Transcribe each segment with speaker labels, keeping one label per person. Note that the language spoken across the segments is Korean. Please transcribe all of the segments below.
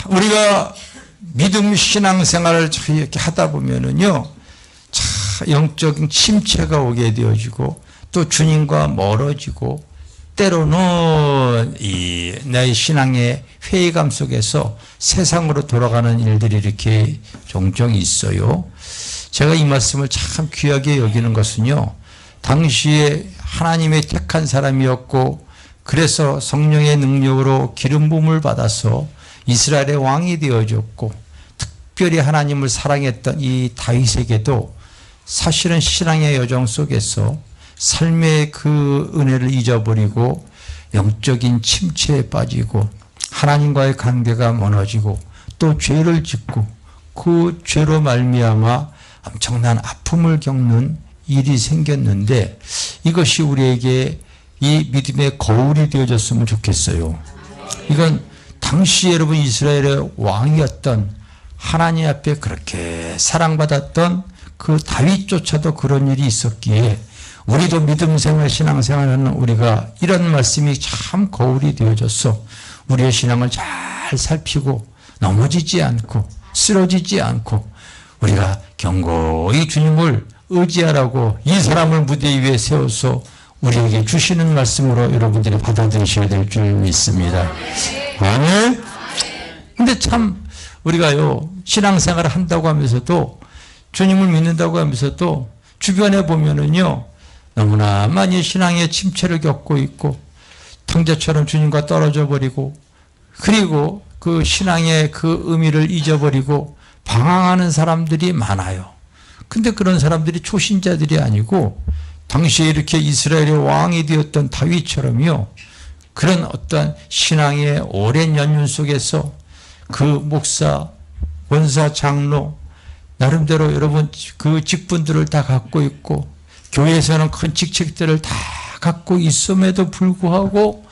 Speaker 1: 우리가 믿음 신앙생활을 이렇게 하다 보면은요, 영적인 침체가 오게 되어지고 또 주님과 멀어지고 때로는 나의 신앙의 회의감 속에서 세상으로 돌아가는 일들이 이렇게 종종 있어요. 제가 이 말씀을 참 귀하게 여기는 것은요, 당시에 하나님의 택한 사람이었고 그래서 성령의 능력으로 기름 부음을 받아서 이스라엘의 왕이 되어졌고 특별히 하나님을 사랑했던 이 다윗에게도 사실은 신앙의 여정 속에서 삶의 그 은혜를 잊어버리고 영적인 침체에 빠지고 하나님과의 관계가 멀어지고 또 죄를 짓고 그 죄로 말미암아 엄청난 아픔을 겪는 일이 생겼는데 이것이 우리에게 이 믿음의 거울이 되어졌으면 좋겠어요. 이건 당시 여러분 이스라엘의 왕이었던 하나님 앞에 그렇게 사랑받았던 그 다윗조차도 그런 일이 있었기에 우리도 믿음생활 신앙생활하는 우리가 이런 말씀이 참 거울이 되어져서 우리의 신앙을 잘 살피고 넘어지지 않고 쓰러지지 않고 우리가 견고히 주님을 의지하라고 이 사람을 무대 위에 세워서 우리에게 주시는 말씀으로 여러분들이 받아들이셔야 될 줄 믿습니다. 아멘. 근데 참 우리가요 신앙생활을 한다고 하면서도 주님을 믿는다고 하면서도 주변에 보면은요 너무나 많이 신앙의 침체를 겪고 있고 탕자처럼 주님과 떨어져 버리고 그리고 그 신앙의 그 의미를 잊어버리고 방황하는 사람들이 많아요. 근데 그런 사람들이 초신자들이 아니고 당시에 이렇게 이스라엘의 왕이 되었던 다윗처럼요 그런 어떠한 신앙의 오랜 연륜 속에서 그 목사, 원사, 장로 나름대로 여러분 그 직분들을 다 갖고 있고 교회에서는 큰 직책들을 다 갖고 있음에도 불구하고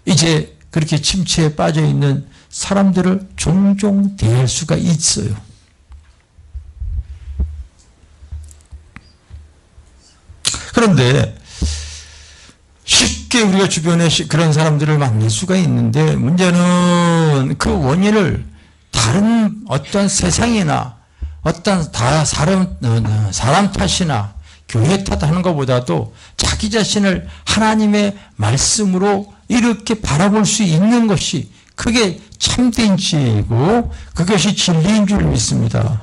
Speaker 1: 이제 그렇게 침체에 빠져 있는 사람들을 종종 대할 수가 있어요. 그런데 쉽게 우리가 주변에 그런 사람들을 만날 수가 있는데 문제는 그 원인을 다른 어떤 세상이나 어떤 사람 탓이나 교회 탓하는 것보다도 자기 자신을 하나님의 말씀으로 이렇게 바라볼 수 있는 것이 그게 참된 지혜이고 그것이 진리인 줄 믿습니다.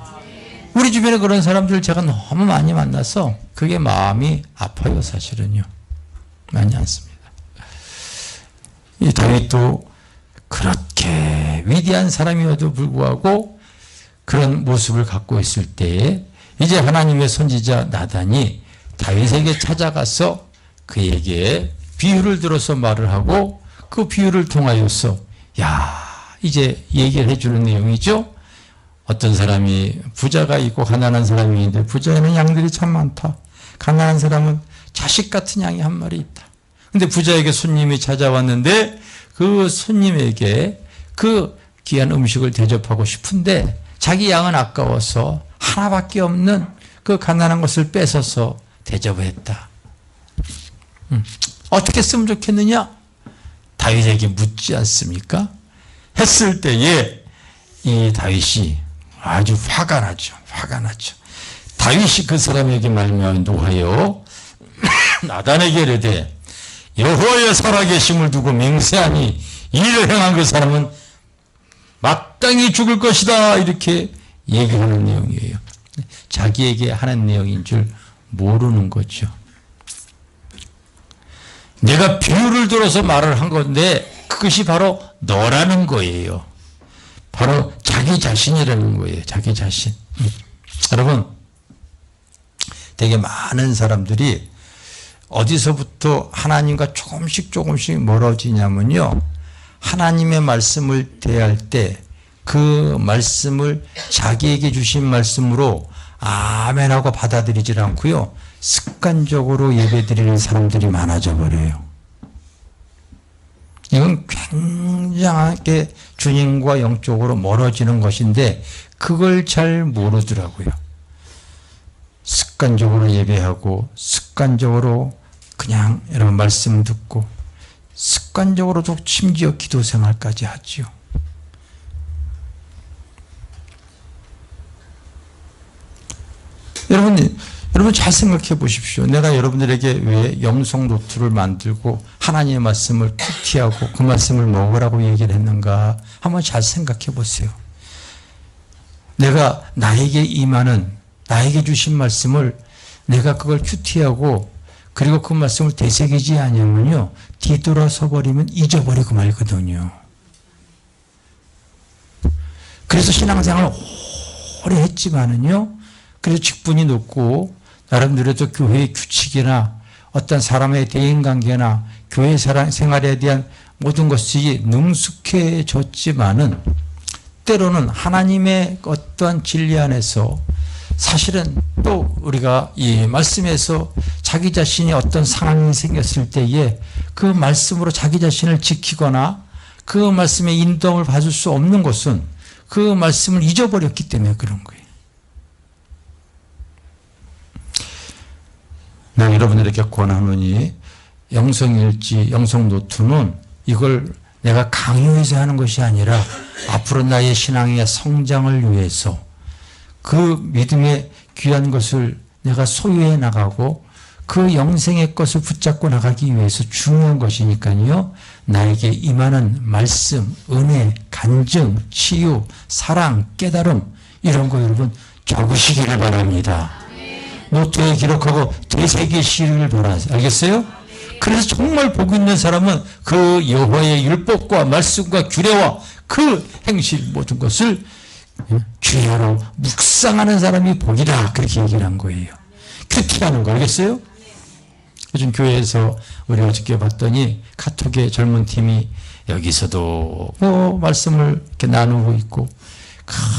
Speaker 1: 우리 주변에 그런 사람들 제가 너무 많이 만나서 그게 마음이 아파요. 사실은요. 많이 않습니다. 이 다윗도 그렇게 위대한 사람이어도 불구하고 그런 모습을 갖고 있을 때에 이제 하나님의 선지자 나단이 다윗에게 찾아가서 그에게 비유를 들어서 말을 하고 그 비유를 통하여서 이제 얘기를 해주는 내용이죠. 어떤 사람이 부자가 있고 가난한 사람이 있는데 부자에는 양들이 참 많다. 가난한 사람은 자식 같은 양이 한 마리 있다. 근데 부자에게 손님이 찾아왔는데 그 손님에게 그 귀한 음식을 대접하고 싶은데 자기 양은 아까워서 하나밖에 없는 그 가난한 것을 뺏어서 대접을 했다. 어떻게 쓰면 좋겠느냐? 다윗에게 묻지 않습니까? 했을 때에 이 다윗이 아주 화가 나죠. 다윗이 그 사람에게 말미암아 노하여 나단에게 이르되 여호와의 살아계심을 두고 맹세하니 이를 행한 그 사람은 마땅히 죽을 것이다. 이렇게 얘기하는 내용이에요. 자기에게 하는 내용인 줄 모르는 거죠. 내가 비유를 들어서 말을 한 건데 그것이 바로 너라는 거예요. 바로 자기 자신이라는 거예요. 자기 자신. 여러분 되게 많은 사람들이 어디서부터 하나님과 조금씩 멀어지냐면요. 하나님의 말씀을 대할 때 그 말씀을 자기에게 주신 말씀으로 아멘하고 받아들이질 않고요. 습관적으로 예배드리는 사람들이 많아져 버려요. 이건 굉장하게 주님과 영적으로 멀어지는 것인데 그걸 잘 모르더라고요. 습관적으로 예배하고 습관적으로 그냥 여러분 말씀 듣고 습관적으로도 심지어 기도 생활까지 하지요. 여러분 잘 생각해 보십시오. 내가 여러분들에게 왜 영성 노트를 만들고 하나님의 말씀을 큐티하고 그 말씀을 먹으라고 얘기를 했는가 한번 잘 생각해 보세요. 내가 나에게 임하는 나에게 주신 말씀을 내가 그걸 큐티하고 그리고 그 말씀을 되새기지 않으면요 뒤돌아서 버리면 잊어버리고 말거든요. 그래서 신앙생활을 오래 했지만은요 그래서 직분이 높고 나름대로도 교회의 규칙이나 어떤 사람의 대인관계나 교회 생활에 대한 모든 것이 능숙해졌지만은 때로는 하나님의 어떠한 진리 안에서 사실은 또 우리가 이 말씀에서 자기 자신이 어떤 상황이 생겼을 때에 그 말씀으로 자기 자신을 지키거나 그 말씀의 인도함을 받을 수 없는 것은 그 말씀을 잊어버렸기 때문에 그런 거예요. 내가 여러분들에게 권하노니 영성일지, 영성노트는 이걸 내가 강요해서 하는 것이 아니라 앞으로 나의 신앙의 성장을 위해서 그 믿음의 귀한 것을 내가 소유해 나가고 그 영생의 것을 붙잡고 나가기 위해서 중요한 것이니까요. 나에게 임하는 말씀, 은혜, 간증, 치유, 사랑, 깨달음 이런 거 여러분 적으시기를 바랍니다. 노트에 기록하고 되새기시기를 바라세요. 알겠어요? 그래서 정말 복 있는 사람은 그 여호와의 율법과 말씀과 규례와 그 행실 모든 것을 주야로 묵상하는 사람이 복이다. 그렇게 얘기를 한 거예요. 큐티하는 거 알겠어요? 요즘 교회에서 우리 어저께 봤더니 카톡의 젊은 팀이 여기서도 뭐 말씀을 이렇게 나누고 있고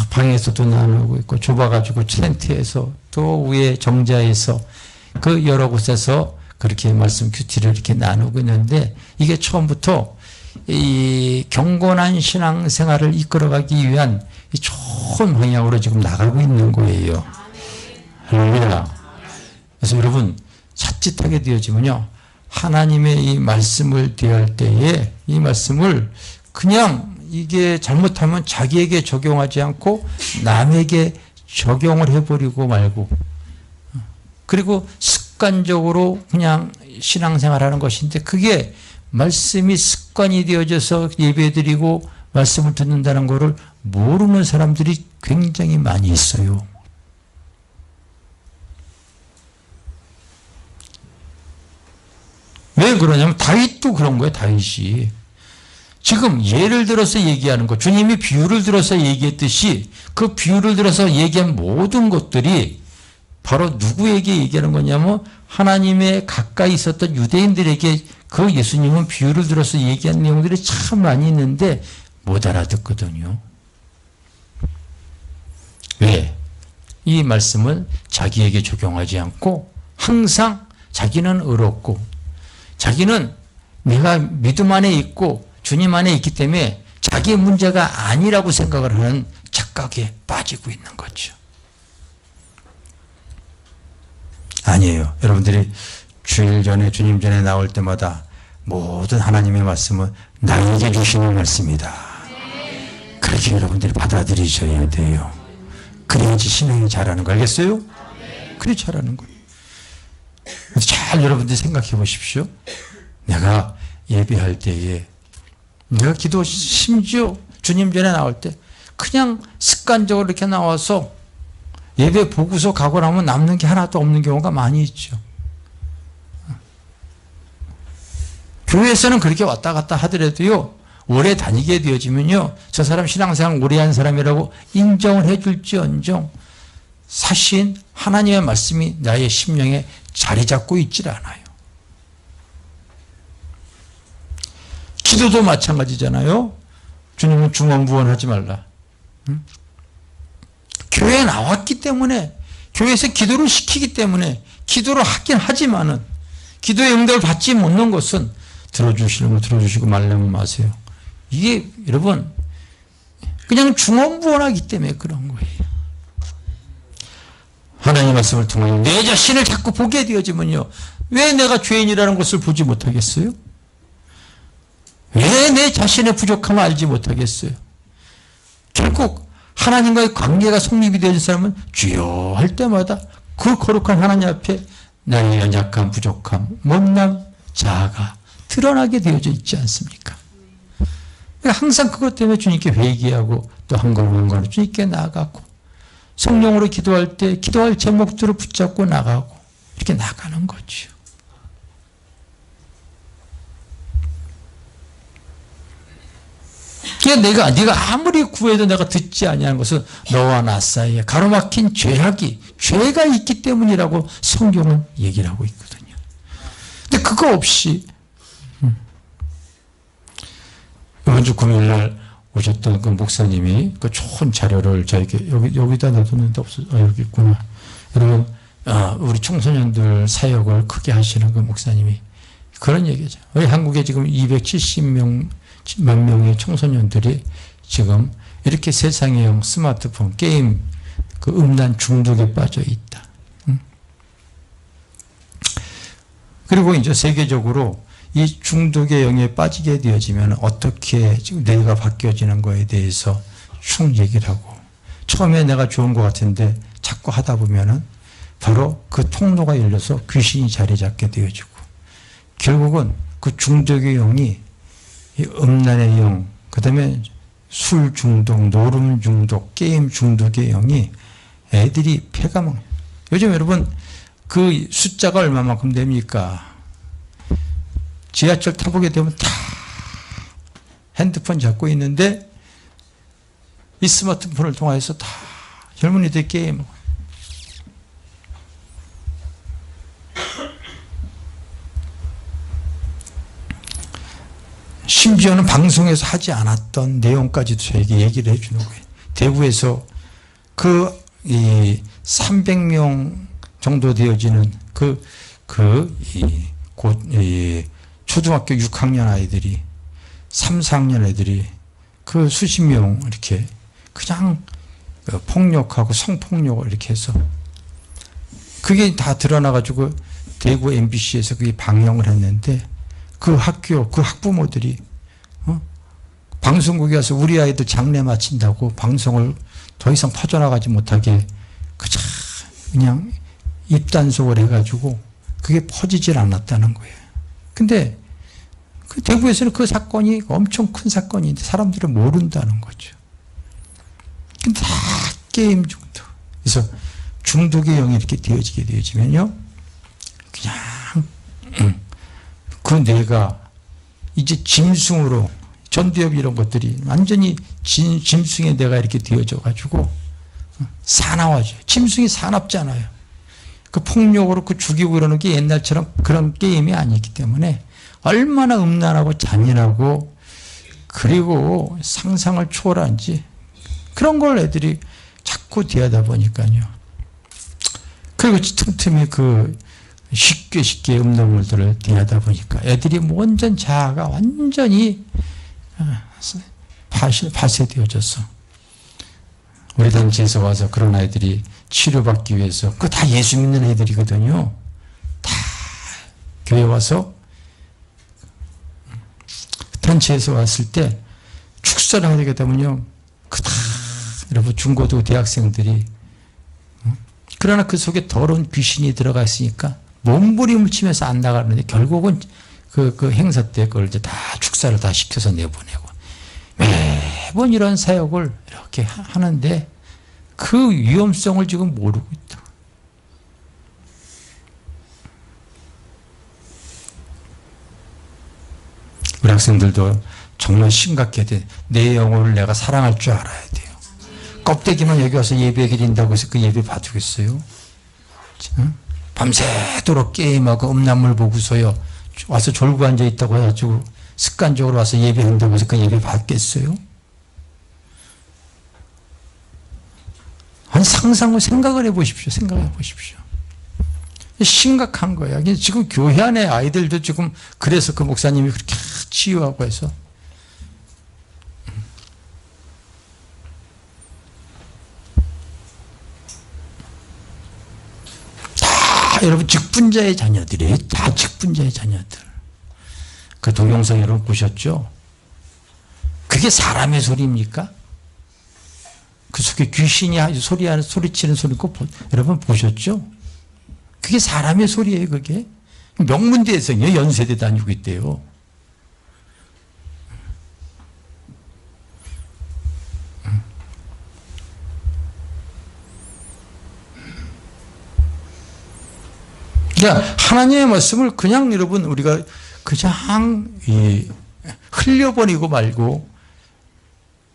Speaker 1: 방에서도 나누고 있고 좁아가지고 텐트에서 또 위에 정자에서 그 여러 곳에서 그렇게 말씀 큐티를 이렇게 나누고 있는데 이게 처음부터 이 경건한 신앙생활을 이끌어가기 위한 좋은 방향으로 지금 나가고 있는 거예요. 할렐루야. 그래서 여러분 자칫하게 되어지면요 하나님의 이 말씀을 대할 때에 이 말씀을 그냥 이게 잘못하면 자기에게 적용하지 않고 남에게 적용을 해버리고 말고 그리고 습관적으로 그냥 신앙생활하는 것인데 그게 말씀이 습관이 되어져서 예배드리고 말씀을 듣는다는 것을 모르는 사람들이 굉장히 많이 있어요. 왜 그러냐면 다윗도 그런 거예요. 다윗이. 지금 예를 들어서 얘기하는 것, 주님이 비유를 들어서 얘기했듯이 그 비유를 들어서 얘기한 모든 것들이 바로 누구에게 얘기하는 거냐면 하나님의 가까이 있었던 유대인들에게 그 예수님은 비유를 들어서 얘기한 내용들이 참 많이 있는데 못 알아듣거든요. 왜? 이 말씀을 자기에게 적용하지 않고 항상 자기는 의롭고 자기는 내가 믿음 안에 있고 주님 안에 있기 때문에 자기의 문제가 아니라고 생각을 하는 착각에 빠지고 있는 거죠. 아니에요. 여러분들이 주일 전에 주님 전에 나올 때마다 모든 하나님의 말씀은 나에게 주시는 말씀이다. 그렇게 여러분들이 받아들이셔야 돼요. 그래야지 신앙이 잘하는 거 알겠어요? 그래 잘하는 거예요. 잘 여러분들이 생각해 보십시오. 내가 예배할 때에 내가 기도 심지어 주님 전에 나올 때 그냥 습관적으로 이렇게 나와서 예배 보고서 가고 나면 남는 게 하나도 없는 경우가 많이 있죠. 교회에서는 그렇게 왔다 갔다 하더라도요 오래 다니게 되어지면요 저 사람 신앙생활 오래 한 사람이라고 인정을 해줄지언정 사실 하나님의 말씀이 나의 심령에 자리 잡고 있질 않아요. 기도도 마찬가지잖아요. 주님은 중언부언하지 말라. 교회에 나왔기 때문에 교회에서 기도를 시키기 때문에 기도를 하긴 하지만은 기도의 응답을 받지 못하는 것은 들어주시려면 들어주시고 말려면 마세요. 이게 여러분 그냥 중언부언하기 때문에 그런 거예요. 하나님의 말씀을 통해 내 자신을 자꾸 보게 되어지면요 왜 내가 죄인이라는 것을 보지 못하겠어요? 왜 내 자신의 부족함을 알지 못하겠어요? 결국 하나님과의 관계가 성립이 되어진 사람은 주여 할 때마다 그 거룩한 하나님 앞에 나의 연약함, 부족함, 못남, 자아가 드러나게 되어져 있지 않습니까? 그러니까 항상 그것 때문에 주님께 회개하고 또 한 걸음 한 걸음 주님께 나아가고 성령으로 기도할 때 기도할 제목들을 붙잡고 나가고 이렇게 나가는 거죠. 그러니까 네가 아무리 구해도 내가 듣지 아니하는 것은 너와 나 사이에 가로막힌 죄가 있기 때문이라고 성경은 얘기를 하고 있거든요. 근데 그거 없이 이번 주 금요일날 오셨던 그 목사님이 그 좋은 자료를 저에게 여기다 놔뒀는데 없어. 여기 있구나. 여러분, 우리 청소년들 사역을 크게 하시는 그 목사님이 그런 얘기죠. 우리 한국에 지금 270만 명의 청소년들이 지금 이렇게 세상의 스마트폰, 게임, 그 음란 중독에 빠져 있다. 그리고 이제 세계적으로 이 중독의 영에 빠지게 되어지면 어떻게 지금 뇌가 바뀌어지는 거에 대해서 쭉 얘기를 하고, 처음에 내가 좋은 것 같은데 자꾸 하다 보면은 바로 그 통로가 열려서 귀신이 자리 잡게 되어지고, 결국은 그 중독의 영이 이 음란의 영, 그 다음에 술 중독, 노름 중독, 게임 중독의 영이 애들이 패가 먹는. 요즘 여러분 그 숫자가 얼마만큼 됩니까? 지하철 타보게 되면 다 핸드폰 잡고 있는데 이 스마트폰을 통해서 다 젊은이들 게임. 심지어는 방송에서 하지 않았던 내용까지도 저에게 얘기를 해주는 거예요. 대구에서 이 300명 정도 되어지는 초등학교 6학년 아이들이, 3, 4학년 애들이 그 수십 명 이렇게 그냥 폭력하고 성폭력을 이렇게 해서 그게 다 드러나가지고 대구 MBC에서 그게 방영을 했는데 그 학교, 그 학부모들이 방송국에 와서 우리 아이들 장례 마친다고 방송을 더 이상 퍼져나가지 못하게 그냥 입단속을 해가지고 그게 퍼지질 않았다는 거예요. 근데 그 대구에서는 그 사건이 엄청 큰 사건인데 사람들은 모른다는 거죠. 근데 다 게임 중독. 그래서 중독의 영이 이렇게 되어지면요, 그냥 그 뇌가 이제 짐승으로, 전두엽 이런 것들이 완전히 짐승의 뇌가 이렇게 되어져 가지고 사나워져요. 짐승이 사납잖아요. 그 폭력으로 그 죽이고 그러는 게 옛날처럼 그런 게임이 아니기 때문에 얼마나 음란하고 잔인하고 그리고 상상을 초월한지 그런 걸 애들이 자꾸 대하다 보니까요. 그리고 틈틈이 쉽게 음란물들을 대하다 보니까 애들이 완전 자아가 완전히 파쇄되어졌어. 우리 단체에서 와서 그런 아이들이 치료받기 위해서, 그거 다 예수 믿는 애들이거든요. 다 교회 와서 단체에서 왔을 때 축사를 하게 되면요, 여러분 중고등 대학생들이, 그러나 그 속에 더러운 귀신이 들어가 있으니까 몸부림을 치면서 안 나가는데 결국은 그 행사 때 그걸 이제 다 축사를 다 시켜서 내보내고, 매번 이런 사역을 이렇게 하는데 그 위험성을 지금 모르고 있다. 우리 학생들도 정말 심각해야 돼. 내 영혼을 내가 사랑할 줄 알아야 돼요. 껍데기만 여기 와서 예배 드린다고 해서 그 예배 봐주겠어요? 밤새도록 게임하고 음란물 보고서요, 와서 졸고 앉아있다고 해가지고 습관적으로 와서 예배한다고 해서 그 예배 받겠어요? 아니, 생각을 해보십시오. 생각해 보십시오. 심각한 거예요. 지금 교회 안에 아이들도 지금 그래서 그 목사님이 그렇게 치유하고 해서 다 여러분 직분자의 자녀들이에요. 다 직분자의 자녀들. 그 동영상 여러분 보셨죠? 그게 사람의 소리입니까? 그 속에 귀신이 소리치는 소리 여러분 보셨죠? 그게 사람의 소리예요, 그게. 명문대생이에요. 연세대 다니고 있대요. 그러니까 하나님의 말씀을 그냥 여러분 우리가 그냥 흘려버리고 말고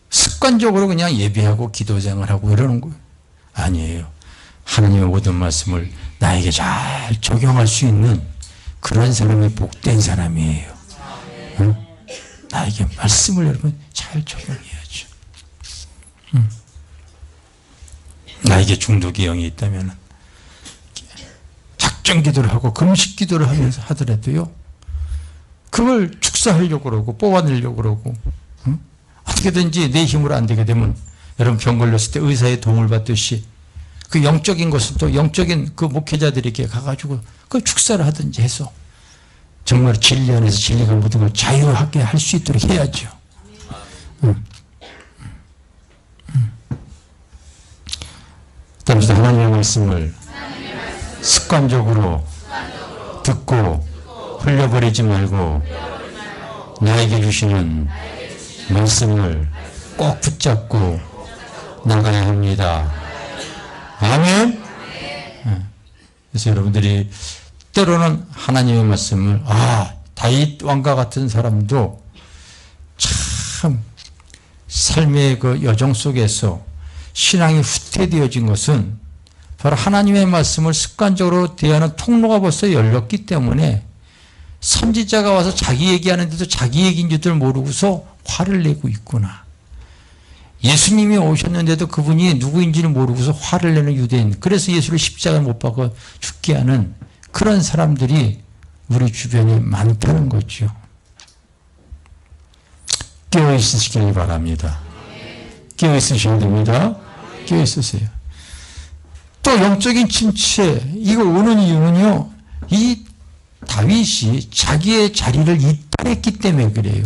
Speaker 1: 습관적으로 그냥 예배하고 기도생활하고 이러는 거예요. 아니에요. 하나님의 모든 말씀을 나에게 잘 적용할 수 있는 그런 사람이 복된 사람이에요. 응? 나에게 말씀을 여러분 잘 적용해야죠. 나에게 중독의 영이 있다면 작정 기도를 하고 금식 기도를 하면서 하더라도요, 그걸 축사하려고 그러고 뽑아내려고 그러고, 응? 어떻게든지 내 힘으로 안 되게 되면 여러분 병 걸렸을 때 의사의 도움을 받듯이 그 영적인 것을 또 영적인 그 목회자들에게 가가지고 그 축사를 하든지 해서 정말 진리 안에서 진리가 모든 걸 자유하게 할 수 있도록 해야죠. 따라서 하나님의 말씀을 습관적으로 듣고 흘려버리지 말고 나에게 주시는 말씀을 꼭 붙잡고 나가야 합니다. 아멘. 그래서 여러분들이 때로는 하나님의 말씀을 다윗 왕과 같은 사람도 참 삶의 그 여정 속에서 신앙이 후퇴되어진 것은 바로 하나님의 말씀을 습관적으로 대하는 통로가 벌써 열렸기 때문에 선지자가 와서 자기 얘기하는데도 자기 얘기인 줄 모르고서 화를 내고 있구나. 예수님이 오셨는데도 그분이 누구인지는 모르고서 화를 내는 유대인, 그래서 예수를 십자가에 못 박아 죽게 하는 그런 사람들이 우리 주변에 많다는 거죠. 깨어있으시길 바랍니다. 깨어있으셔야 됩니다. 깨어있으세요. 또 영적인 침체, 이거 오는 이유는요, 이 다윗이 자기의 자리를 이탈했기 때문에 그래요.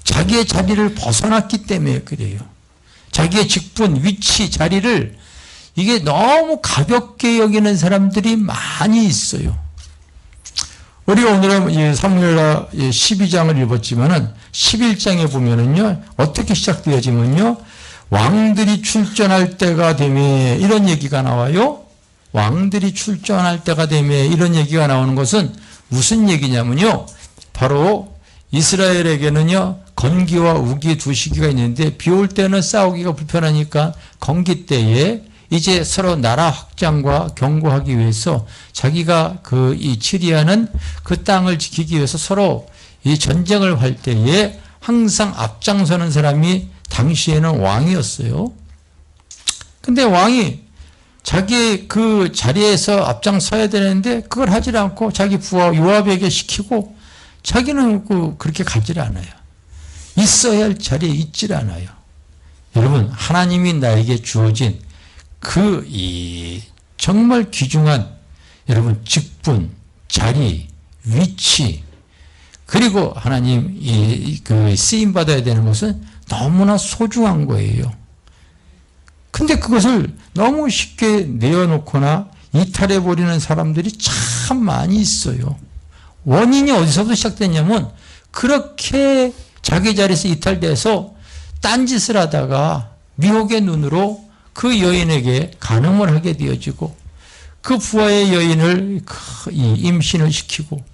Speaker 1: 자기의 자리를 벗어났기 때문에 그래요. 자기의 직분, 위치, 자리를 이게 너무 가볍게 여기는 사람들이 많이 있어요. 우리가 오늘은 사무엘하 12장을 읽었지만은 11장에 보면은요, 어떻게 시작되어지면요, 왕들이 출전할 때가 되매 이런 얘기가 나와요. 왕들이 출전할 때가 되매 이런 얘기가 나오는 것은 무슨 얘기냐면요, 바로 이스라엘에게는요, 건기와 우기 두 시기가 있는데 비 올 때는 싸우기가 불편하니까 건기 때에 이제 서로 나라 확장과 견고하기 위해서 자기가 이 치리하는 그 땅을 지키기 위해서 서로 이 전쟁을 할 때에 항상 앞장서는 사람이 당시에는 왕이었어요. 근데 왕이 자기 그 자리에서 앞장서야 되는데 그걸 하질 않고 자기 부하 요압에게 시키고 자기는 그렇게 가질 않아요. 있어야 할 자리에 있질 않아요. 여러분, 하나님이 나에게 주어진 정말 귀중한 여러분 직분, 자리, 위치, 그리고 하나님 쓰임 받아야 되는 것은 너무나 소중한 거예요. 근데 그것을 너무 쉽게 내어놓거나 이탈해버리는 사람들이 참 많이 있어요. 원인이 어디서부터 시작됐냐면 그렇게 자기 자리에서 이탈돼서 딴짓을 하다가 미혹의 눈으로 그 여인에게 간음을 하게 되어지고 그 부하의 여인을 임신을 시키고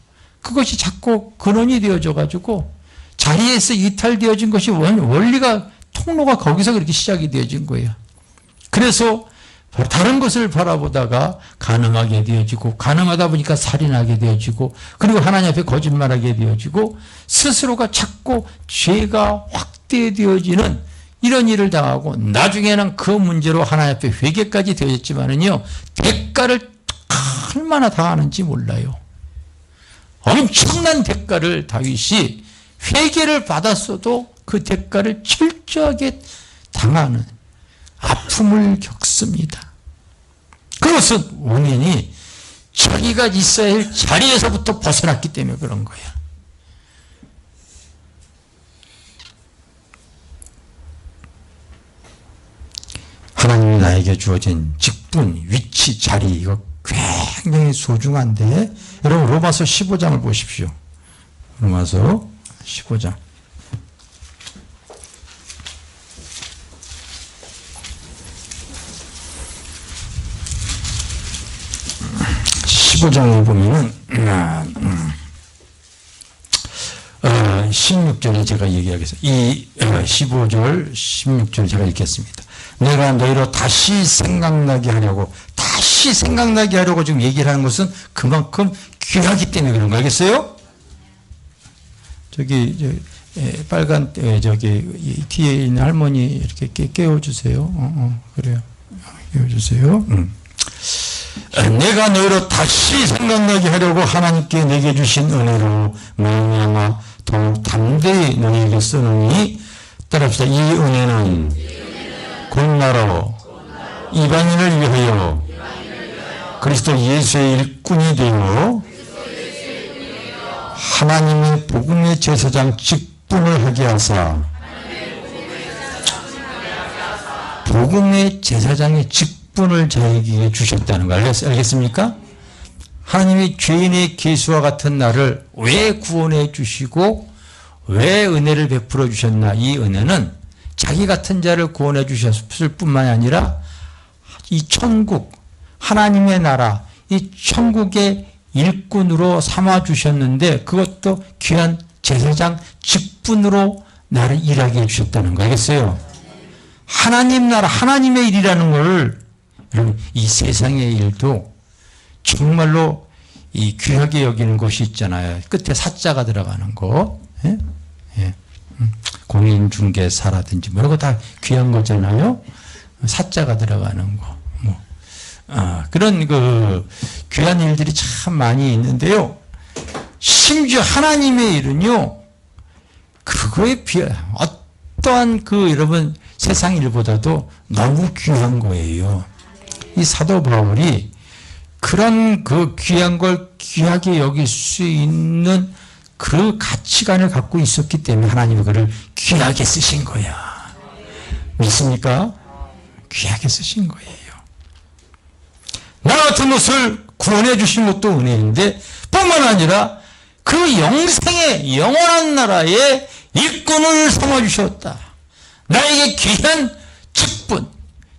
Speaker 1: 그것이 자꾸 근원이 되어져 가지고 자리에서 이탈되어진 것이 원리가 통로가 거기서 그렇게 시작이 되어진 거예요. 그래서 다른 것을 바라보다가 간음하게 되어지고 간음하다 보니까 살인하게 되어지고 그리고 하나님 앞에 거짓말하게 되어지고 스스로가 자꾸 죄가 확대되어지는 이런 일을 당하고 나중에는 그 문제로 하나님 앞에 회개까지 되어졌지만은요, 대가를 얼마나 당하는지 몰라요. 엄청난 대가를 다윗이 회개를 받았어도 그 대가를 철저하게 당하는 아픔을 겪습니다. 그것은 원인이 자기가 있어야 할 자리에서부터 벗어났기 때문에 그런 거야. 하나님이 나에게 주어진 직분, 위치, 자리, 이거 굉장히 소중한데, 여러분 로마서 15장을 보십시오. 로마서 15장. 15장을 보면은 16절에 제가 얘기하겠습니다. 이 15절 16절 제가 읽겠습니다. 내가 너희로 다시 생각나게 하려고 지금 얘기를 하는 것은 그만큼 귀하기 때문에 그런 거 알겠어요? 저기 빨간 저기 뒤에 있는 할머니 이렇게 깨워주세요. 그래요. 깨워주세요. 내가 너희로 다시 생각나게 하려고 하나님께 내게 주신 은혜로 말미암아 더욱 담대히 너희에게 쓰느니, 따라합시다. 이 은혜는 곧 나로 이방인을 위하여 그리스도 예수의 일꾼이 되어 하나님의 복음의 제사장 직분을 하게 하사, 복음의 제사장의 직분을 저에게 주셨다는 거 알겠습니까? 하나님이 죄인의 계수와 같은 나를 왜 구원해 주시고 왜 은혜를 베풀어 주셨나? 이 은혜는 자기 같은 자를 구원해 주셨을 뿐만 아니라 이 천국, 하나님의 나라, 이 천국의 일꾼으로 삼아 주셨는데, 그것도 귀한 제사장 직분으로 나를 일하게 해 주셨다는 거 알겠어요? 하나님 나라, 하나님의 일이라는 걸, 여러분, 이 세상의 일도 정말로 이 귀하게 여기는 것이 있잖아요. 끝에 사자가 들어가는 거. 예? 예. 공인중개사라든지 뭐 이런 거 다 귀한 거잖아요. 사자가 들어가는 거. 그런 그 귀한 일들이 참 많이 있는데요. 심지어 하나님의 일은요, 그거에 비해 어떠한 그 여러분 세상 일보다도 너무 귀한 거예요. 이 사도 바울이 그런 그 귀한 걸 귀하게 여길 수 있는 그 가치관을 갖고 있었기 때문에 하나님이 그를 귀하게 쓰신 거야. 믿습니까? 귀하게 쓰신 거예요. 나 같은 것을 구원해 주신 것도 은혜인데, 뿐만 아니라 그 영생의 영원한 나라의 일꾼을 삼아 주셨다. 나에게 귀한 직분,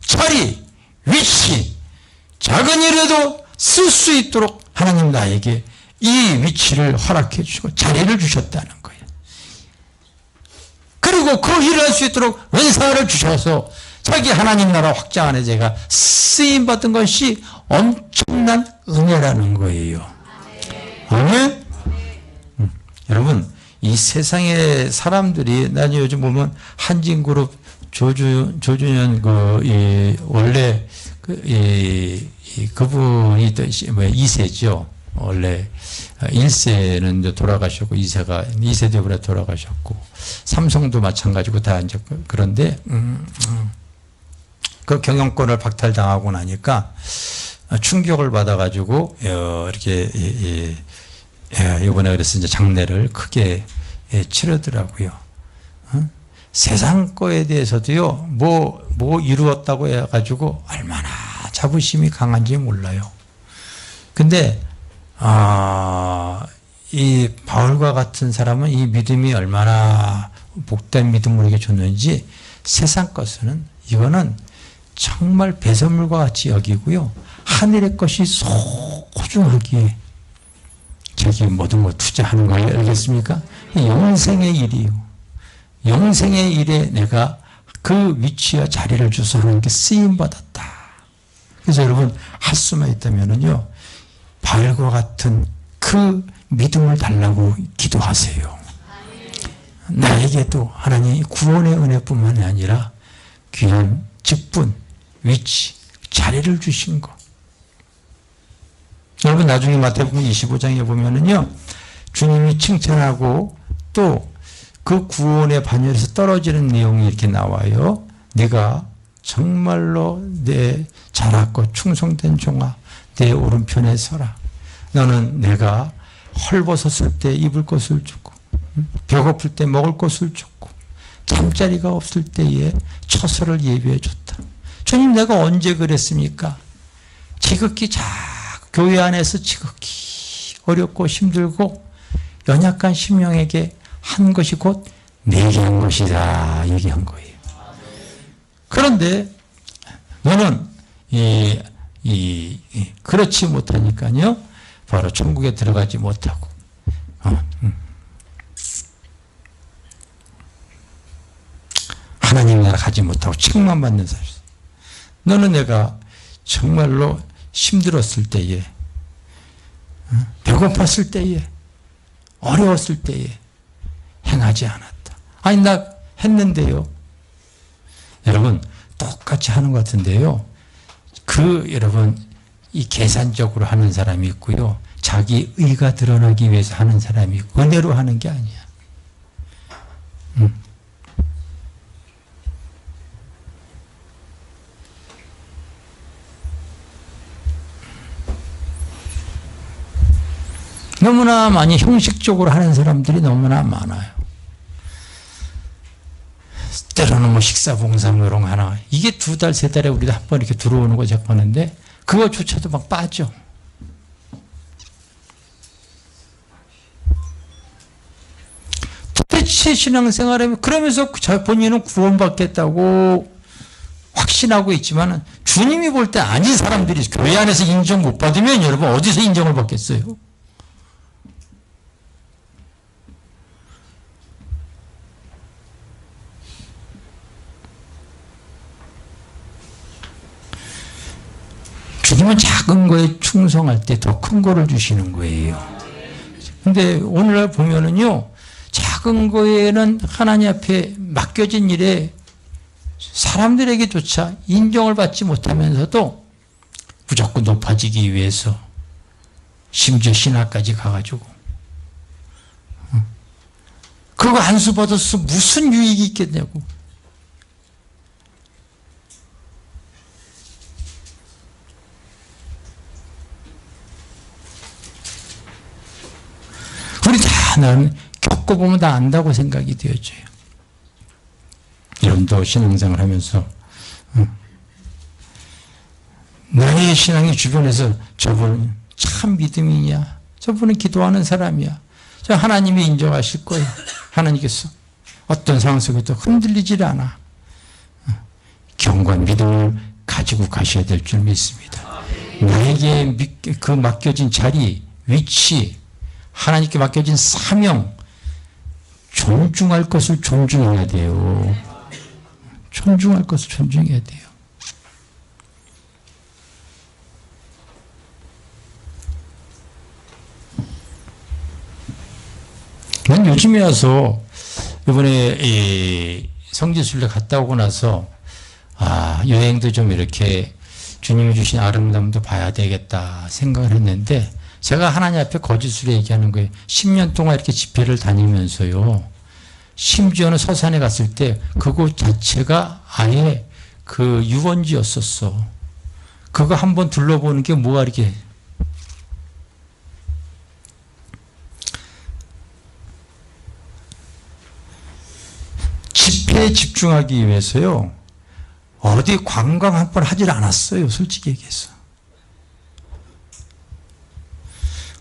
Speaker 1: 자리, 위치, 작은 일에도 쓸 수 있도록 하나님 나에게 이 위치를 허락해 주시고 자리를 주셨다는 거예요. 그리고 그 일을 할 수 있도록 은사를 주셔서 자기 하나님 나라 확장 안에 제가 쓰임받은 것이 엄청난 은혜라는 거예요. 아멘? 여러분, 이 세상의 사람들이, 난 요즘 보면 한진그룹 조준현 원래 그분이 2세죠. 원래 1세는 돌아가셨고 2세 되고 돌아가셨고, 삼성도 마찬가지고 다 이제 그런데 그 경영권을 박탈당하고 나니까 충격을 받아가지고 이렇게 이번에 그래서 이제 장례를 크게 치르더라고요. 세상 거에 대해서도요, 뭐 이루었다고 해가지고 얼마나 자부심이 강한지 몰라요. 근데 이 바울과 같은 사람은 이 믿음이 얼마나 복된 믿음을 우리에게 줬는지, 세상 것은 이거는 정말 배설물과 같이 여기고요, 하늘의 것이 소중하기에 자기 모든 걸 투자하는 거예요. 알겠습니까? 영생의 일이요. 영생의 일에 내가 그 위치와 자리를 줘서 하나님께 쓰임받았다. 그래서 여러분, 할 수만 있다면요, 바울과 같은 그 믿음을 달라고 기도하세요. 나에게도 하나님이 구원의 은혜뿐만 아니라 귀한 직분, 위치, 자리를 주신 것. 여러분, 나중에 마태복음 25장에 보면은요, 주님이 칭찬하고 또 그 구원의 반열에서 떨어지는 내용이 이렇게 나와요. 네가 정말로 내 잘하고 충성된 종아, 내 오른편에 서라. 너는 내가 헐벗었을 때 입을 것을 주고, 배고플 때 먹을 것을 줬고, 잠자리가 없을 때에 처소를 예비해 줬다. 주님, 내가 언제 그랬습니까? 지극히 교회 안에서 지극히 어렵고 힘들고 연약한 심령에게 한 것이 곧 내게 한 것이다 얘기한 거예요. 그런데 너는 그렇지 못하니까요 바로 천국에 들어가지 못하고 하나님 나라 가지 못하고 책만 받는 사람. 너는 내가 정말로 힘들었을 때에, 배고팠을 때에, 어려웠을 때에 행하지 않았다. 아니 나 했는데요. 여러분 똑같이 하는 것 같은데요. 여러분 이 계산적으로 하는 사람이 있고요. 자기 의가 드러나기 위해서 하는 사람이 있고 은혜로 하는 게 아니야. 너무나 많이 형식적으로 하는 사람들이 너무나 많아요. 때로는 뭐 식사봉사 이런 거 하나, 이게 2달, 3달에 우리도 한 번 이렇게 들어오는 거 제가 하는데 그거조차도 막 빠져. 도대체 신앙생활하면 그러면서 본인은 구원받겠다고 확신하고 있지만 주님이 볼 때 아닌 사람들이 교회 안에서 인정 못 받으면 여러분 어디서 인정을 받겠어요? 주님은 작은 거에 충성할 때 더 큰 거를 주시는 거예요. 근데 오늘날 보면은요, 작은 거에는 하나님 앞에 맡겨진 일에 사람들에게조차 인정을 받지 못하면서도 무조건 높아지기 위해서 심지어 신학까지 가가지고 그거 안수 받아서 무슨 유익이 있겠냐고. 우리 다 나는 겪어보면 다 안다고 생각이 되어져요. 여러분도 신앙생활 하면서 나의 신앙이 주변에서 저분 참 믿음이냐, 저분은 기도하는 사람이야, 저 하나님이 인정하실 거예요. 하나님께서 어떤 상황 속에도 흔들리질 않아. 경건 믿음을 가지고 가셔야 될 줄 믿습니다. 나에게 그 맡겨진 자리, 위치, 하나님께 맡겨진 사명, 존중할 것을 존중해야 돼요. 존중할 것을 존중해야 돼요. 난 요즘에 와서 이번에 성지순례 갔다 오고 나서 여행도 좀 이렇게 주님이 주신 아름다움도 봐야 되겠다 생각을 했는데, 제가 하나님 앞에 거짓으로 얘기하는 거예요. 10년 동안 이렇게 집회를 다니면서요, 심지어는 서산에 갔을 때 그곳 자체가 아예 그 유원지였었어. 그거 한번 둘러보는 게 뭐가 이렇게. 집회에 집중하기 위해서요, 어디 관광 한 번 하질 않았어요. 솔직히 얘기해서.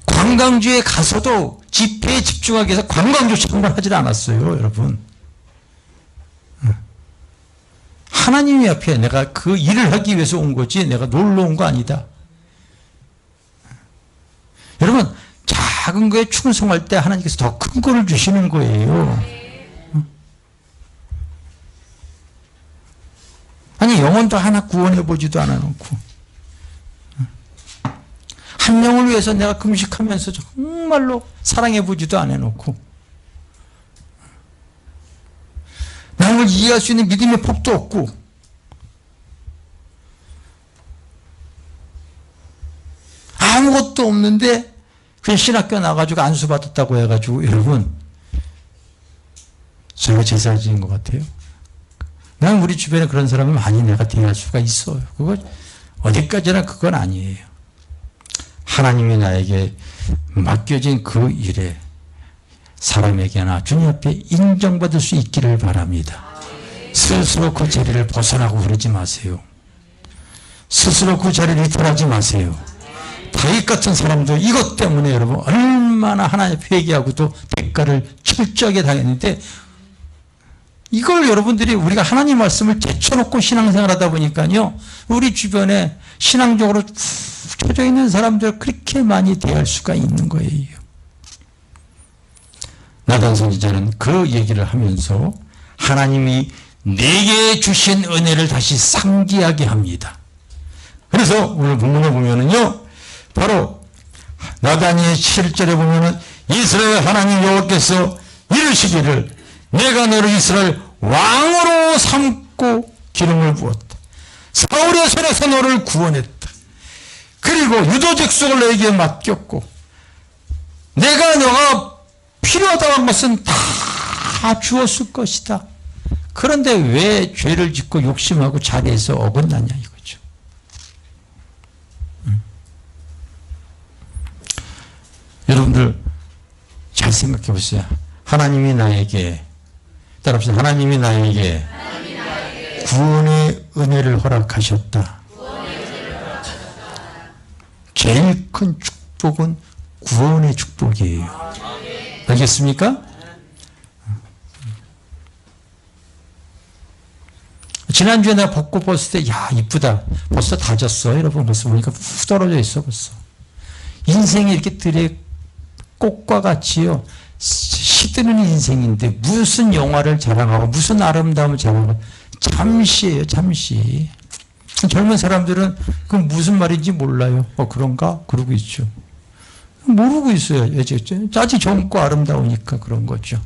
Speaker 1: 관광지에 가서도 집회에 집중하기 위해서 관광조차 한 번 하질 않았어요. 여러분. 하나님이 앞에 내가 그 일을 하기 위해서 온 거지 내가 놀러 온 거 아니다. 여러분, 작은 거에 충성할 때 하나님께서 더 큰 거를 주시는 거예요. 아니, 영혼도 하나 구원해보지도 않아놓고, 한 명을 위해서 내가 금식하면서 정말로 사랑해보지도 않아놓고, 나를 이해할 수 있는 믿음의 폭도 없고, 아무것도 없는데 그냥 신학교 나가지고 안수받았다고 해가지고, 여러분, 제가 제사 지은 것 같아요. 난 우리 주변에 그런 사람을 많이 내가 대할 수가 있어요. 그거 어디까지나 그건 아니에요. 하나님이 나에게 맡겨진 그 일에 사람에게나 주님 앞에 인정받을 수 있기를 바랍니다. 스스로 그 자리를 벗어나고 그러지 마세요. 스스로 그 자리를 이탈하지 마세요. 다윗 같은 사람도 이것 때문에 여러분 얼마나 하나님 회개하고도 대가를 철저하게 당했는데, 이걸 여러분들이 우리가 하나님 말씀을 제쳐놓고 신앙생활하다 보니까요, 우리 주변에 신앙적으로 푹 쳐져 있는 사람들 그렇게 많이 대할 수가 있는 거예요. 나단 선지자는 그 얘기를 하면서 하나님이 내게 주신 은혜를 다시 상기하게 합니다. 그래서 오늘 본문에 보면은요, 바로 나단이 7절에 보면은 이스라엘 하나님 여호와께서 이르시기를 내가 너를 이스라엘 왕으로 삼고 기름을 부었다. 사울의 손에서 너를 구원했다. 그리고 유도 족속을 너에게 맡겼고 내가 너가 필요하다고 한 것은 다 주었을 것이다. 그런데 왜 죄를 짓고 욕심하고 자리에서 어긋나냐 이거죠. 여러분들 잘 생각해 보세요. 하나님이 나에게, 따라합시다. 하나님이 나에게 구원의 은혜를 허락하셨다. 제일 큰 축복은 구원의 축복이에요. 알겠습니까? 지난주에 내가 벚꽃 봤을 때, 야, 이쁘다. 벌써 다 졌어. 여러분, 벌써 보니까 푹 떨어져 있어, 벌써. 인생이 이렇게 들의 꽃과 같이요, 시드는 인생인데, 무슨 영화를 자랑하고, 무슨 아름다움을 자랑하고, 잠시예요, 잠시. 젊은 사람들은 그 무슨 말인지 몰라요. 그런가? 그러고 있죠. 모르고 있어요. 아직 젊고 아름다우니까 그런 거죠.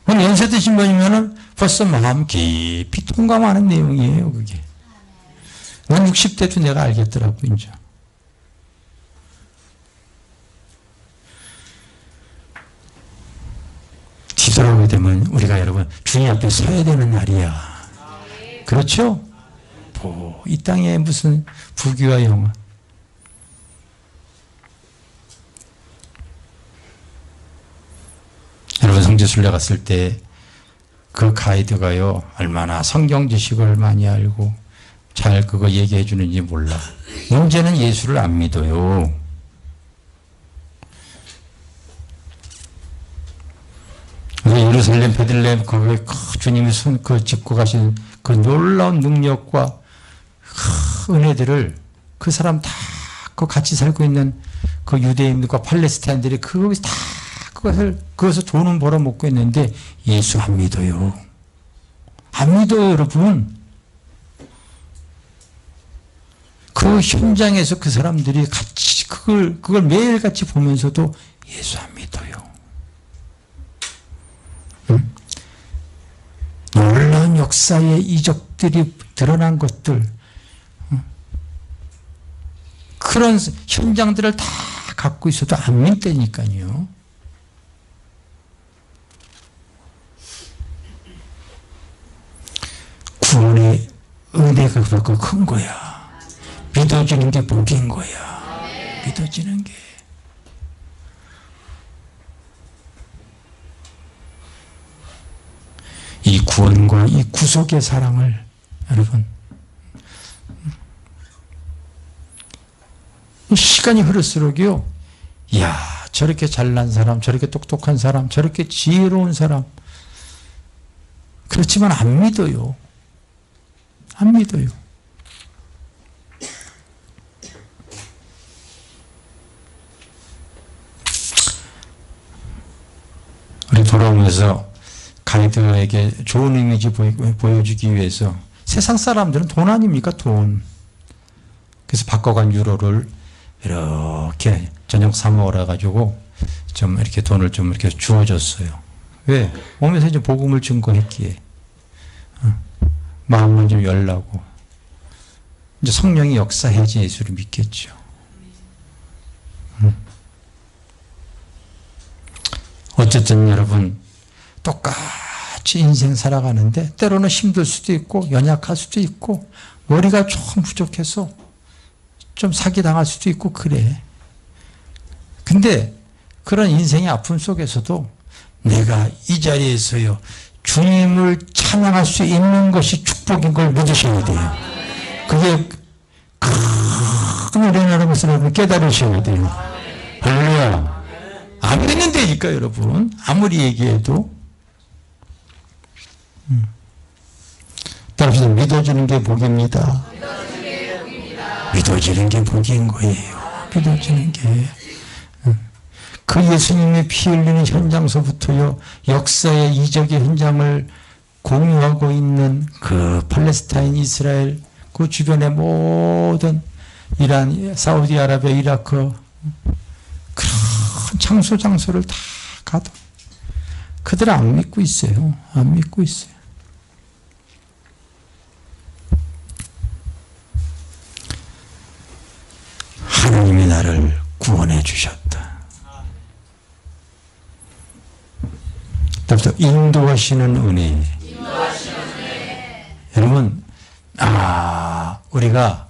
Speaker 1: 연세 드신 분이면은 벌써 마음 깊이 통감하는 내용이에요, 그게. 난 60대도 내가 알겠더라고, 이제. 뒤돌아오게 되면 우리가 여러분, 주님 앞에 서야 되는 날이야. 그렇죠? 이 땅에 무슨 부귀와 영화. 여러분, 성지순례 갔을 때 그 가이드가요, 얼마나 성경 지식을 많이 알고 잘 그거 얘기해 주는지 몰라. 문제는 예수를 안 믿어요. 예루살렘 베들레헴 거기에 주님이 손 짚고 가신 그 놀라운 능력과 은혜들을 그 사람 다 그 같이 살고 있는 그 유대인들과 팔레스타인들이 그것을 다 그것을 돈은 벌어먹고 있는데 예수 안 믿어요. 안 믿어요, 여러분. 그 현장에서 그 사람들이 같이 그걸 매일같이 보면서도 예수 안 믿어요. 놀라운 역사의 이적들이 드러난 것들, 그런 현장들을 다 갖고 있어도 안 믿다니까요. 구원의 은혜가 그렇고 큰 거야. 믿어지는 게 복인 거야. 믿어지는 게. 이 구원과 이 구속의 사랑을 여러분, 시간이 흐를수록요, 이야, 저렇게 잘난 사람, 저렇게 똑똑한 사람, 저렇게 지혜로운 사람, 그렇지만 안 믿어요. 안 믿어요. 우리 돌아오면서 가이드에게 좋은 이미지 보여주기 위해서, 세상 사람들은 돈 아닙니까? 돈. 그래서 바꿔간 유로를 이렇게 저녁 사 먹으라 가지고 좀 이렇게 돈을 좀 이렇게 주어줬어요. 왜? 오면서 이제 복음을 증거했기에. 마음을 좀 열라고. 이제 성령이 역사해야지 예수를 믿겠죠. 어쨌든 여러분, 똑같이 인생 살아가는데 때로는 힘들 수도 있고 연약할 수도 있고 머리가 좀 부족해서 좀 사기당할 수도 있고 그래. 근데 그런 인생의 아픔 속에서도 내가 이 자리에서요, 주님을 찬양할 수 있는 것이 축복인 걸 믿으셔야 돼요. 그게 큰 하늘이라는 것을 여러분 깨달으셔야 돼요. 할렐루야. 안 믿는다니까 여러분. 아무리 얘기해도. 따라서 믿어지는 게 복입니다. 믿어지는 게 복인 거예요. 믿어지는 게. 그 예수님의 피 흘리는 현장서부터요, 역사의 이적의 현장을 공유하고 있는 그 팔레스타인, 이스라엘, 그 주변의 모든 이란, 사우디아라비아, 이라크, 그런 장소를 다 가도 그들은 안 믿고 있어요. 안 믿고 있어요. 하나님이 나를 구원해 주셨다. 또부터 인도하시는 은혜. 여러분, 우리가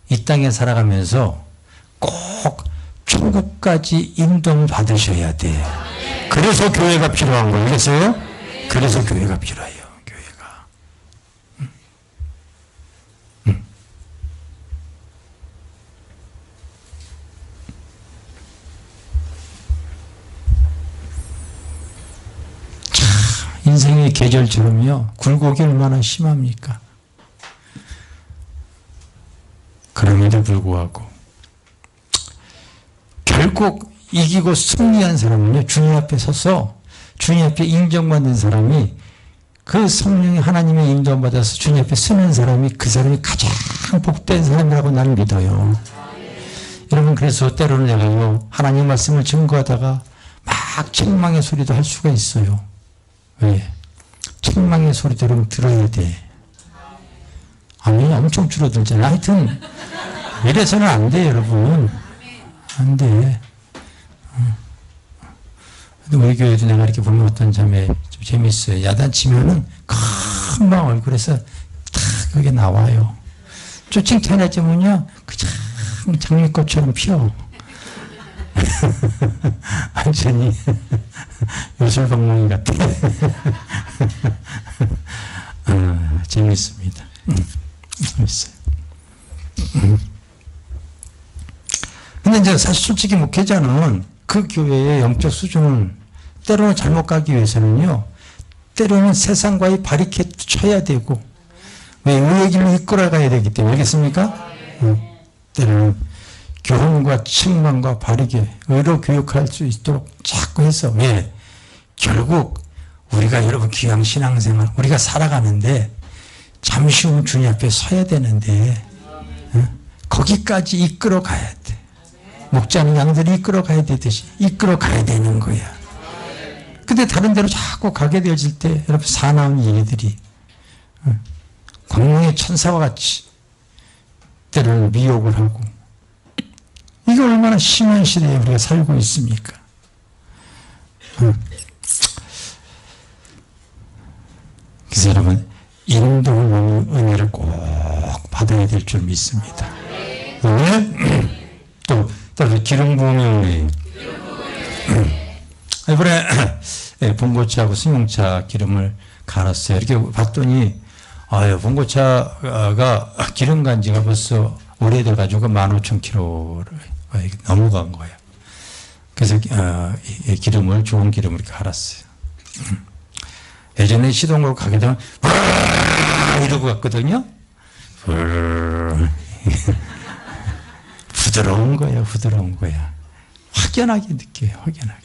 Speaker 1: 이 땅에 살아가면서 꼭 천국까지 인도를 받으셔야 돼. 그래서 교회가 필요한 거예요. 그래서요? 그래서 교회가 필요해요. 교회가. 인생의 계절처럼요, 굴곡이 얼마나 심합니까? 그럼에도 불구하고 결국 이기고 승리한 사람은요, 주님 앞에 서서 주님 앞에 인정받는 사람이, 그 성령의 하나님의 인정받아서 주님 앞에 서는 사람이, 그 사람이 가장 복된 사람이라고 나는 믿어요. 여러분, 그래서 때로는 내가요, 하나님 말씀을 증거하다가 막 책망의 소리도 할 수가 있어요. 왜? 책망의 소리도 여러분 들어야 돼. 아멘. 엄청 줄어들잖아요. 하여튼 이래서는 안 돼, 여러분. 안 돼. 우리 교회도 내가 이렇게 보면 어떤 점에 좀 재밌어요. 야단치면은 금방 얼굴에서 탁 그게 나와요. 좀 칭찬해주면요, 그냥 장미꽃처럼 피어. 완전히 요술방망이 같아. 재밌습니다. 재밌어요. 근데 이제 사실 솔직히 목회자는 그 교회의 영적 수준을 때로는 잘못 가기 위해서는요, 때로는 세상과의 바리케이트 쳐야 되고, 왜 의의 길로 이끌어가야 되기 때문에. 알겠습니까? 때로는 교훈과 책망과 바르게 의로 교육할 수 있도록 자꾸 해서, 왜? 결국 우리가 여러분 귀한 신앙생활, 우리가 살아가는데 잠시 후면 주님 앞에 서야 되는데, 거기까지 이끌어 가야 돼. 목자는 양들이 이끌어 가야 되듯이 이끌어 가야 되는 거야. 근데 다른 데로 자꾸 가게 되어질 때 여러분, 사나운 일들이 광명의 천사와 같이 때로는 미혹을 하고, 이게 얼마나 심한 시대에 우리가 살고 있습니까? 그래서 여러분, 인도의 은혜를 꼭 받아야 될 줄 믿습니다. 왜? 또 기름 부음의 은혜. 이번에 봉고차하고 승용차 기름을 갈았어요. 이렇게 봤더니, 봉고차가 기름 간 지가 벌써 오래돼가지고 15,000km를 넘어간 거예요. 그래서 기름을, 좋은 기름을 이렇게 갈았어요. 예전에 시동으로 가게 되면 이러고 갔거든요. 부드러운 거야, 부드러운 거야. 확연하게 느껴요, 확연하게.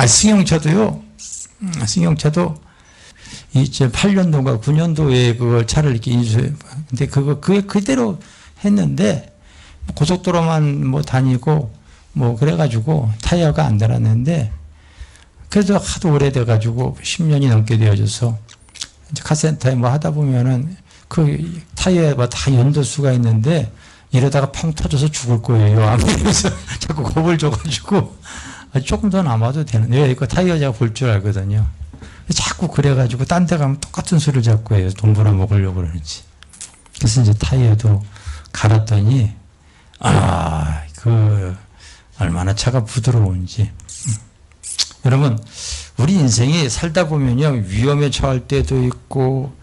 Speaker 1: 승용차도 2008년도인가 9년도에 그걸 차를 이렇게 인수해. 근데 그게 그대로 했는데, 고속도로만 뭐 다니고, 뭐 그래가지고 타이어가 안 달았는데, 그래도 하도 오래돼가지고 10년이 넘게 되어져서, 이제 카센터에 뭐 하다 보면은 그 타이어에 다 연도수가 있는데, 이러다가 펑 터져서 죽을 거예요. 아무래서 자꾸 겁을 줘가지고, 조금 더 남아도 되는데, 이거 타이어 제가 볼 줄 알거든요. 자꾸 그래가지고 딴 데 가면 똑같은 수를 자꾸 해요. 돈 벌어먹으려고 그러는지. 그래서 이제 타이어도 갈았더니, 얼마나 차가 부드러운지. 여러분, 우리 인생이 살다 보면요, 위험에 처할 때도 있고,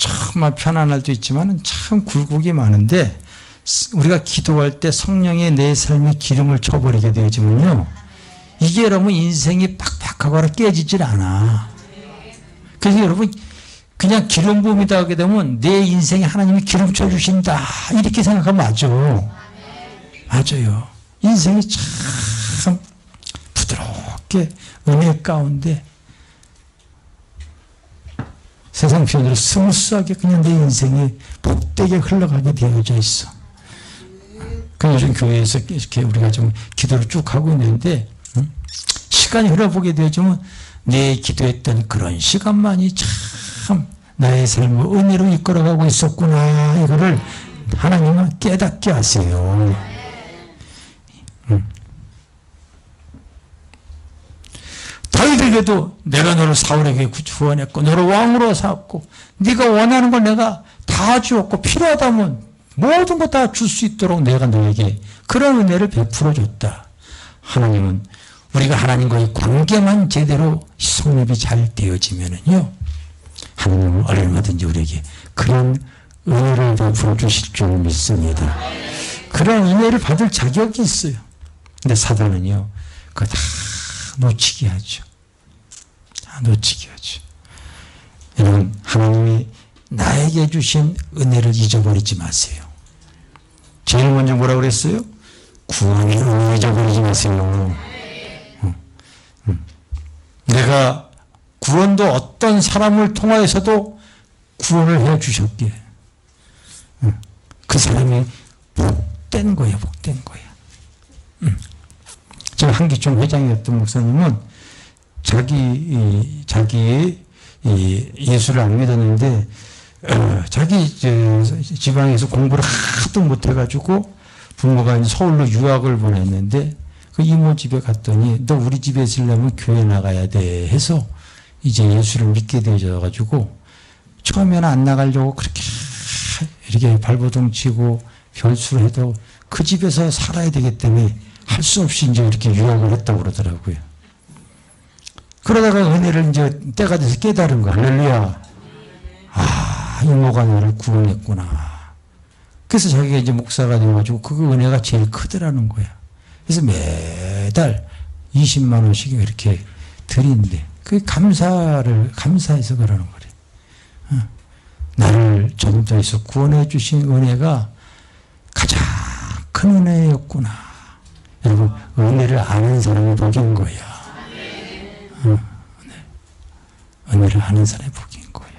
Speaker 1: 정말 편안할 날도 있지만 참 굴곡이 많은데 우리가 기도할 때 성령의 내 삶에 기름을 쳐버리게 되지만요. 이게 여러분 인생이 팍팍하거나 깨지질 않아. 그래서 여러분 그냥 기름 부음이다 하게 되면 내 인생에 하나님이 기름 쳐주신다 이렇게 생각하면 맞아요. 인생이 참 부드럽게 은혜 가운데 세상 표현으로 스무스하게 그냥 내 인생이 복되게 흘러가게 되어져 있어. 그래서 요즘 교회에서 이렇게 우리가 좀 기도를 쭉 하고 있는데 시간이 흘러보게 되어지면 내 기도했던 그런 시간만이 참 나의 삶을 은혜로 이끌어가고 있었구나 이거를 하나님은 깨닫게 하세요. 다윗에게도 내가 너를 사울에게 구원했고 너를 왕으로 삼고 네가 원하는 걸 내가 다 주었고 필요하다면 모든 것 다 줄 수 있도록 내가 너에게 그런 은혜를 베풀어 줬다. 하나님은 우리가 하나님과의 관계만 제대로 성립이 잘 되어지면은요, 하나님은 얼마든지 우리에게 그런 은혜를 베풀어 주실 줄 믿습니다. 그런 은혜를 받을 자격이 있어요. 근데 사단은요, 그거 다 놓치게 하죠. 다 놓치게 하죠. 여러분, 하나님이 나에게 주신 은혜를 잊어버리지 마세요. 제일 먼저 뭐라고 그랬어요? 구원의 은혜 잊어버리지 마세요. 내가 구원도 어떤 사람을 통하여서도 구원을 해 주셨기에 그 사람이 복된 거예요. 복된 거예요. 제가 한기총 회장이었던 목사님은 자기의 예수를 안 믿었는데 자기 지방에서 공부를 하도 못해가지고 부모가 이제 서울로 유학을 보냈는데 그 이모 집에 갔더니 너 우리 집에 있으려면 교회 나가야 돼 해서 이제 예수를 믿게 되어져가지고 처음에는 안 나가려고 그렇게 이렇게 발버둥 치고 별수를 해도 그 집에서 살아야 되기 때문에 할 수 없이 이제 이렇게 유학을 했다고 그러더라고요. 그러다가 은혜를 이제 때가 돼서 깨달은 거. 할렐루야. 아, 이모가 나를 구원했구나. 그래서 자기가 이제 목사가 돼가지고 그 은혜가 제일 크더라는 거야. 그래서 매달 20만 원씩 이렇게 드린대. 그게 감사해서 그러는 거래. 나를 전도해서 구원해 주신 은혜가 가장 큰 은혜였구나. 여러분, 은혜를 아는 사람이 복인 거야. 은혜를 아는 사람이 복인 거야.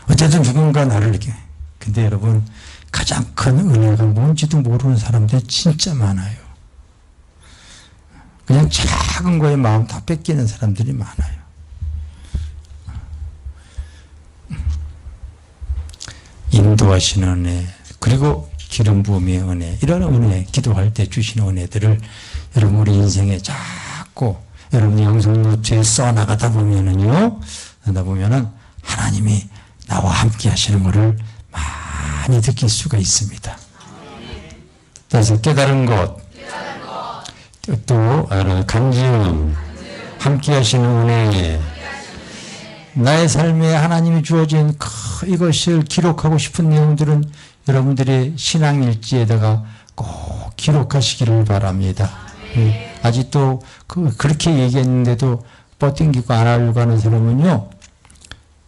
Speaker 1: 어쨌든 누군가 나를 이렇게. 근데 여러분, 가장 큰 은혜가 뭔지도 모르는 사람들이 진짜 많아요. 그냥 작은 거에 마음 다 뺏기는 사람들이 많아요. 인도하시는 은혜, 그리고 기름 부음의 은혜, 이런 은혜, 기도할 때 주시는 은혜들을 여러분 우리 인생에 자꾸 여러분이 영성노트에 써나가다 보면은요, 하나님이 나와 함께 하시는 것을 많이 느낄 수가 있습니다. 그래서 깨달은 것, 또 간지음, 함께 하시는 은혜, 나의 삶에 하나님이 주어진 이것을 기록하고 싶은 내용들은 여러분들의 신앙일지에다가 꼭 기록하시기를 바랍니다. 아직도 그렇게 얘기했는데도 뻗팅기고 안 하려고 하는 사람은요,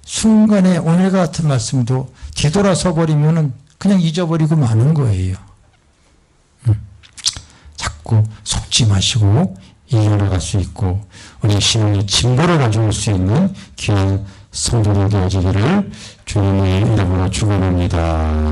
Speaker 1: 순간에 오늘과 같은 말씀도 뒤돌아서 버리면은 그냥 잊어버리고 마는 거예요. 자꾸 속지 마시고 이겨나갈 수 있고 우리 신앙의 진보를 가져올 수 있는 귀한 성도들 되어지기를 주님의 이름으로 축원합니다.